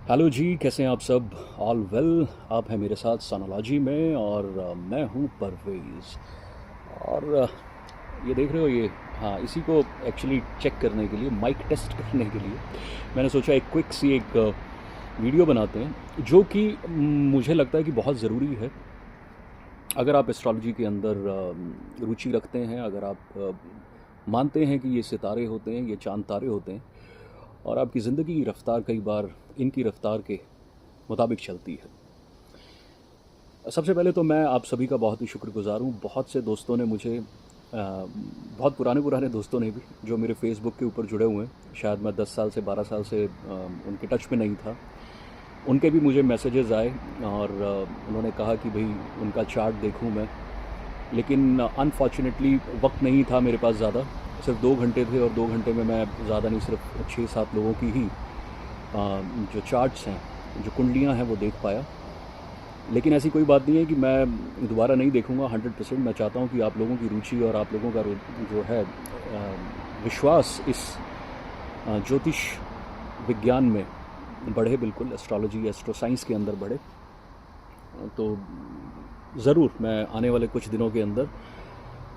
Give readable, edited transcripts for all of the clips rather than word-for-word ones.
Hello जी, कैसे हैं आप सब? All well. आप हैं मेरे साथ सोनोलॉजी में और मैं हूं परवेज़। और ये देख रहे हो ये, हाँ, इसी को एक्चुअली चेक करने के लिए, माइक टेस्ट करने के लिए मैंने सोचा एक क्विक सी एक वीडियो बनाते हैं, जो कि मुझे लगता है कि बहुत ज़रूरी है। अगर आप एस्ट्रोलॉजी के अंदर रुचि रखते हैं, अगर आप मानते हैं कि ये सितारे होते हैं, ये चांद तारे होते हैं, और आपकी ज़िंदगी की रफ़्तार कई बार इनकी रफ़्तार के मुताबिक चलती है। सबसे पहले तो मैं आप सभी का बहुत ही शुक्रगुज़ार हूँ। बहुत से दोस्तों ने मुझे बहुत पुराने पुराने दोस्तों ने भी, जो मेरे फ़ेसबुक के ऊपर जुड़े हुए हैं, शायद मैं 10 साल से 12 साल से उनके टच में नहीं था, उनके भी मुझे मैसेजेस आए और उन्होंने कहा कि भाई उनका चार्ट देखूं मैं। लेकिन अनफॉर्चुनेटली वक्त नहीं था मेरे पास ज़्यादा, सिर्फ 2 घंटे थे और 2 घंटे में मैं ज़्यादा नहीं, सिर्फ 6-7 लोगों की ही जो चार्ट्स हैं, जो कुंडलियां हैं, वो देख पाया। लेकिन ऐसी कोई बात नहीं है कि मैं दोबारा नहीं देखूंगा। 100% मैं चाहता हूं कि आप लोगों की रुचि और आप लोगों का जो है विश्वास इस ज्योतिष विज्ञान में बढ़े, बिल्कुल एस्ट्रोलॉजी एस्ट्रो साइंस के अंदर बढ़े। तो ज़रूर मैं आने वाले कुछ दिनों के अंदर,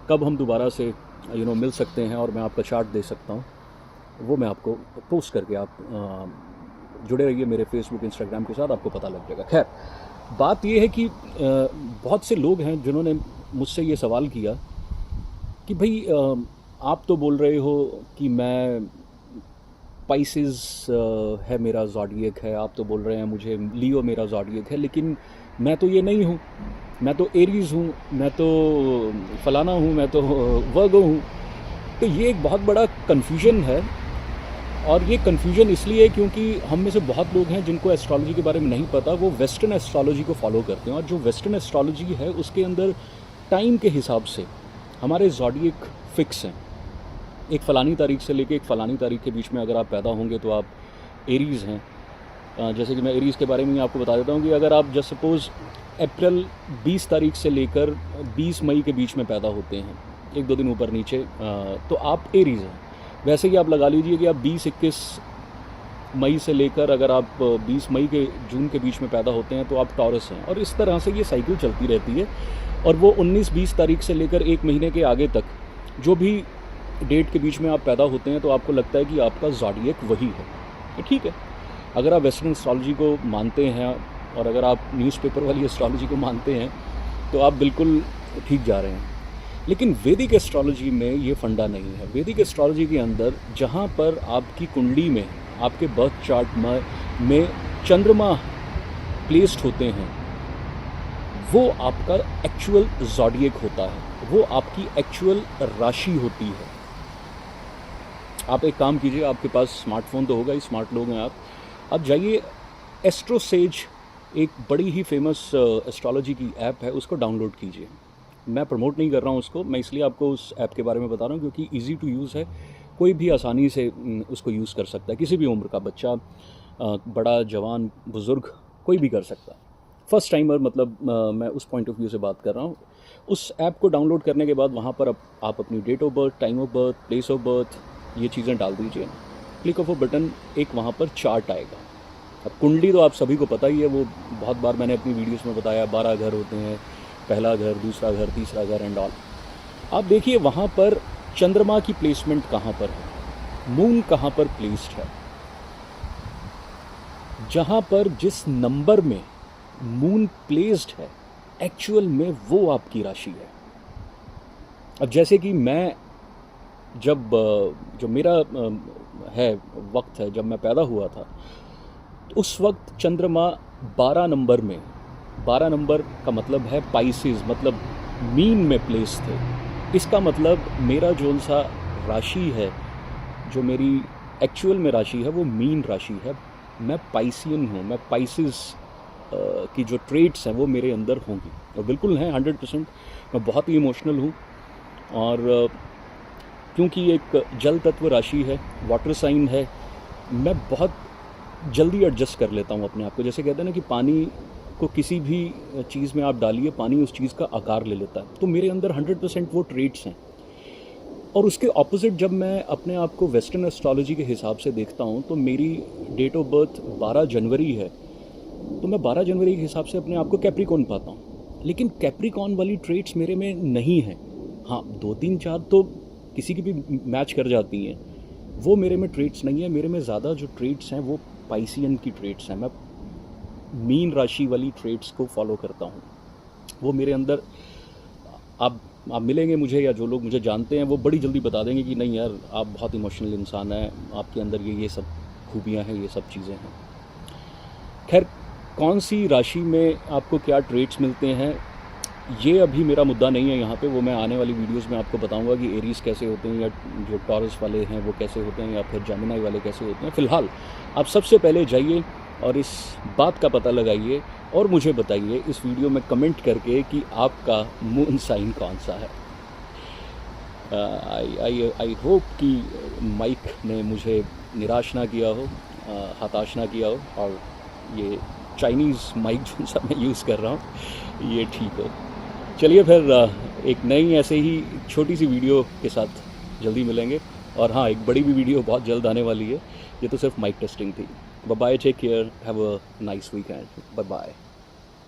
कब हम दोबारा से मिल सकते हैं और मैं आपका चार्ट दे सकता हूँ, वो मैं आपको पोस्ट करके, आप जुड़े रहिए मेरे फेसबुक इंस्टाग्राम के साथ, आपको पता लग जाएगा। खैर, बात ये है कि बहुत से लोग हैं जिन्होंने मुझसे ये सवाल किया कि भाई आप तो बोल रहे हो कि मैं पाइसेस है मेरा ज़ोडिएक है, आप तो बोल रहे हैं मुझे लियो मेरा ज़ोडिएक है, लेकिन मैं तो ये नहीं हूँ, मैं तो एरीज़ हूँ, मैं तो फलाना हूँ, मैं तो वर्गो हूँ। तो ये एक बहुत बड़ा कन्फ्यूजन है, और ये कन्फ्यूजन इसलिए क्योंकि हम में से बहुत लोग हैं जिनको एस्ट्रोलॉजी के बारे में नहीं पता, वो वेस्टर्न एस्ट्रोलॉजी को फॉलो करते हैं। और जो वेस्टर्न एस्ट्रोलॉजी है उसके अंदर टाइम के हिसाब से हमारे ज़ोडिएक फिक्स हैं। एक फ़लानी तारीख से लेके एक फ़लानी तारीख के बीच में अगर आप पैदा होंगे तो आप एरीज़ हैं। जैसे कि मैं एरीज़ के बारे में आपको बता देता हूँ कि अगर आप जस्ट सपोज़ अप्रैल 20 तारीख से लेकर 20 मई के बीच में पैदा होते हैं, 1-2 दिन ऊपर नीचे, तो आप एरीज़ हैं। वैसे ही आप लगा लीजिए कि आप 20-21 मई से लेकर अगर आप 20 मई के जून के बीच में पैदा होते हैं तो आप टॉरस हैं। और इस तरह से ये साइकिल चलती रहती है, और वो 19-20 तारीख से लेकर 1 महीने के आगे तक जो भी डेट के बीच में आप पैदा होते हैं तो आपको लगता है कि आपका ज़ोडिएक वही है। तो ठीक है, अगर आप वेस्टर्न एस्ट्रोलॉजी को मानते हैं और अगर आप न्यूज़पेपर वाली एस्ट्रोलॉजी को मानते हैं तो आप बिल्कुल ठीक जा रहे हैं। लेकिन वैदिक एस्ट्रोलॉजी में ये फंडा नहीं है। वैदिक एस्ट्रोलॉजी के अंदर जहाँ पर आपकी कुंडली में, आपके बर्थ चार्ट में चंद्रमा प्लेस्ड होते हैं, वो आपका एक्चुअल ज़ोडिएक होता है, वो आपकी एक्चुअल राशि होती है। आप एक काम कीजिए, आपके पास स्मार्टफोन तो होगा ही, स्मार्ट लोग हैं आप जाइए, एस्ट्रोसेज एक बड़ी ही फेमस एस्ट्रोलॉजी की ऐप है, उसको डाउनलोड कीजिए। मैं प्रमोट नहीं कर रहा हूँ उसको, मैं इसलिए आपको उस ऐप के बारे में बता रहा हूँ क्योंकि ईज़ी टू यूज़ है, कोई भी आसानी से उसको यूज़ कर सकता है, किसी भी उम्र का बच्चा, बड़ा, जवान, बुज़ुर्ग, कोई भी कर सकता है। फर्स्ट टाइमर, मतलब मैं उस पॉइंट ऑफ व्यू से बात कर रहा हूँ। उस ऐप को डाउनलोड करने के बाद वहाँ पर आप अपनी date of birth, time of birth, place of birth, ये चीज़ें डाल दीजिए। क्लिक ऑफ अ बटन, एक वहाँ पर चार्ट आएगा। अब कुंडली तो आप सभी को पता ही है, वो बहुत बार मैंने अपनी वीडियोस में बताया, 12 घर होते हैं, पहला घर, दूसरा घर, तीसरा घर एंड ऑल। आप देखिए वहाँ पर चंद्रमा की प्लेसमेंट कहाँ पर है, मून कहाँ पर प्लेस्ड है, जहाँ पर जिस नंबर में मून प्लेस्ड है एक्चुअल में वो आपकी राशि है। अब जैसे कि मैं जब जो मेरा है वक्त है, जब मैं पैदा हुआ था, तो उस वक्त चंद्रमा 12 नंबर में, 12 नंबर का मतलब है पाइसेस, मतलब मीन में प्लेस थे। इसका मतलब मेरा जो सा राशि है, जो मेरी एक्चुअल में राशि है, वो मीन राशि है। मैं पाइसियन हूँ, मैं पाइसेस की जो ट्रेट्स हैं वो मेरे अंदर होंगी, और बिल्कुल हैं 100%। मैं बहुत ही इमोशनल हूँ, और क्योंकि एक जल तत्व राशि है, वाटर साइन है, मैं बहुत जल्दी एडजस्ट कर लेता हूँ अपने आप को। जैसे कहते हैं ना कि पानी को किसी भी चीज़ में आप डालिए, पानी उस चीज़ का आकार ले लेता है, तो मेरे अंदर 100% वो ट्रेट्स हैं। और उसके ऑपोजिट जब मैं अपने आप को वेस्टर्न एस्ट्रोलॉजी के हिसाब से देखता हूँ तो मेरी डेट ऑफ बर्थ 12 जनवरी है, तो मैं 12 जनवरी के हिसाब से अपने आप को कैप्रिकॉन पाता हूँ। लेकिन कैप्रिकॉन वाली ट्रेट्स मेरे में नहीं हैं। हाँ, 2-3-4 तो किसी की भी मैच कर जाती हैं, वो मेरे में ट्रेट्स नहीं है। मेरे में ज़्यादा जो ट्रेट्स हैं वो पाइसियन की ट्रेट्स हैं। मैं मीन राशि वाली ट्रेट्स को फॉलो करता हूँ। वो मेरे अंदर आप मिलेंगे मुझे, या जो लोग मुझे जानते हैं वो बड़ी जल्दी बता देंगे कि नहीं यार, आप बहुत इमोशनल इंसान हैं, आपके अंदर ये सब खूबियाँ हैं, ये सब चीज़ें हैं। खैर, कौन सी राशि में आपको क्या ट्रेट्स मिलते हैं ये अभी मेरा मुद्दा नहीं है यहाँ पे। वो मैं आने वाली वीडियोस में आपको बताऊंगा कि एरीज कैसे होते हैं, या जो टॉरस वाले हैं वो कैसे होते हैं, या फिर जेमिनी वाले कैसे होते हैं। फ़िलहाल आप सबसे पहले जाइए और इस बात का पता लगाइए और मुझे बताइए इस वीडियो में कमेंट करके कि आपका मून साइन कौन सा है। आई होप कि माइक ने मुझे निराश ना किया हो, हताश ना किया हो, और ये चाइनीज़ माइक जो सा मैं यूज़ कर रहा हूँ ये ठीक हो। चलिए फिर एक नई ऐसे ही छोटी सी वीडियो के साथ जल्दी मिलेंगे। और हाँ, एक बड़ी भी वीडियो बहुत जल्द आने वाली है। ये तो सिर्फ माइक टेस्टिंग थी। Bye bye, take care, have a nice weekend, bye bye.